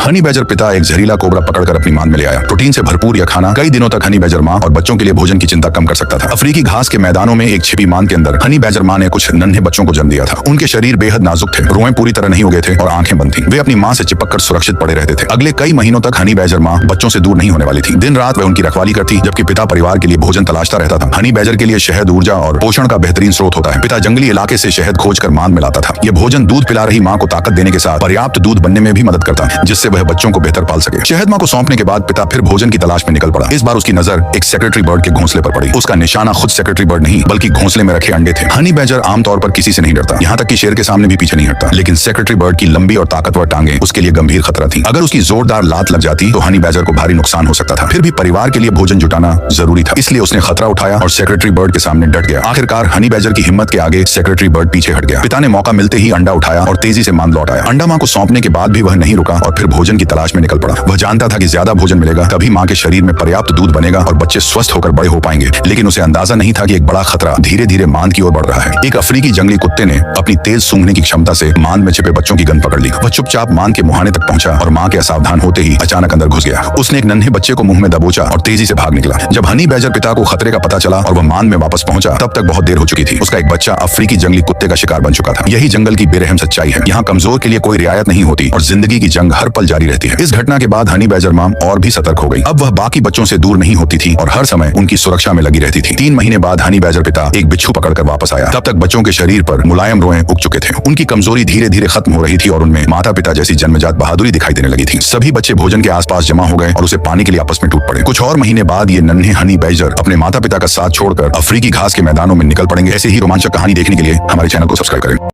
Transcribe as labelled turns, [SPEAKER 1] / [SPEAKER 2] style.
[SPEAKER 1] Honey badger पिता एक जहरीला कोबरा पकड़कर अपनी मान में ले आया। प्रोटीन से भरपूर यह खाना कई दिनों तक हनी बैजर माँ और बच्चों के लिए भोजन की चिंता कम कर सकता था। अफ्रीकी घास के मैदानों में एक छिपी मान के अंदर हनी बैजर माँ ने कुछ नन्हे बच्चों को जन्म दिया था। उनके शरीर बेहद नाजुक थे, रोएं पूरी तरह नहीं उगे थे और आंखें बंद थीं। वे अपनी माँ से चिपक सुरक्षित पड़े रहते थे। अगले कई महीनों तक हनी बैजर माँ बच्चों से दूर नहीं होने वाली थी। दिन रात वह उनकी रखवाली करती, जबकि पिता परिवार के लिए भोजन तलाशता रहता था। हनी बैजर के लिए शहद ऊर्जा और पोषण का बेहतरीन स्रोत होता है। पिता जंगली इलाके से शहद खोजकर मान में लाता था। यह भोजन दूध पिला रही माँ को ताकत देने के साथ पर्याप्त दूध बनने में भी मदद करता, जिससे वह बच्चों को बेहतर पाल सके। शहद माँ को सौंपने के बाद पिता फिर भोजन की तलाश में निकल पड़ा। इस बार उसकी नजर एक सेक्रेटरी बर्ड के घोंसले पर पड़ी। उसका निशाना खुद सेक्रेटरी बर्ड नहीं, बल्कि घोंसले में रखे अंडे थे। हनी बैजर आमतौर पर किसी से नहीं डरता, यहाँ तक कि शेर के सामने भी पीछे नहीं हटता। लेकिन सेक्रेटरी बर्ड की लंबी और ताकतवर टांगे उसके लिए गंभीर खतरा थी। अगर उसकी जोरदार लात लग जाती तो हनी बैजर को भारी नुकसान हो सकता था। फिर भी परिवार के लिए भोजन जुटाना जरूरी था, इसलिए उसने खतरा उठाया और सेक्रेटरी बर्ड के सामने डट गया। आखिरकार हनी बैजर की हिम्मत के आगे सेक्रेटरी बर्ड पीछे हट गया। पिता ने मौका मिलते ही अंडा उठाया और तेजी से मान लौट आया। अंडा माँ को सौंपने के बाद भी वह नहीं रुका और फिर भोजन की तलाश में निकल पड़ा। वह जानता था कि ज्यादा भोजन मिलेगा तभी माँ के शरीर में पर्याप्त दूध बनेगा और बच्चे स्वस्थ होकर बड़े हो पाएंगे। लेकिन उसे अंदाजा नहीं था कि एक बड़ा खतरा धीरे धीरे मांद की ओर बढ़ रहा है। एक अफ्रीकी जंगली कुत्ते ने अपनी तेज सूंघने की क्षमता से मांद में छिपे बच्चों की गंध पकड़ ली। वह चुपचाप मांद के मुहाने तक पहुंचा और माँ के असावधान होते ही अचानक अंदर घुस गया। उसने एक नन्हे बच्चे को मुंह में दबोचा और तेजी से भाग निकला। जब हनी बैजर पिता को खतरे का पता चला और वह मांद में वापस पहुंचा, तब तक बहुत देर हो चुकी थी। उसका एक बच्चा अफ्रीकी जंगली कुत्ते का शिकार बन चुका था। यही जंगल की बेरहम सच्चाई है। यहाँ कमजोर के लिए कोई रियायत नहीं होती और जिंदगी की जंग हर पल जारी रहती है। इस घटना के बाद हनी बैजर माँ और भी सतर्क हो गई। अब वह बाकी बच्चों से दूर नहीं होती थी और हर समय उनकी सुरक्षा में लगी रहती थी। 3 महीने बाद हनी बैजर पिता एक बिच्छू पकड़कर वापस आया। तब तक बच्चों के शरीर पर मुलायम रोएं उग चुके थे। उनकी कमजोरी धीरे धीरे खत्म हो रही थी और उनमें माता पिता जैसी जन्मजात बहादुरी दिखाई देने लगी थी। सभी बच्चे भोजन के आसपास जमा हो गए और उसे पाने के लिए आपस में टूट पड़े। कुछ और महीने बाद ये नन्हे हनी बैजर अपने माता पिता का साथ छोड़कर अफ्रीकी घास के मैदानों में निकल पड़ेंगे। ऐसे ही रोमांचक कहानी देखने के लिए हमारे चैनल को सब्सक्राइब करें।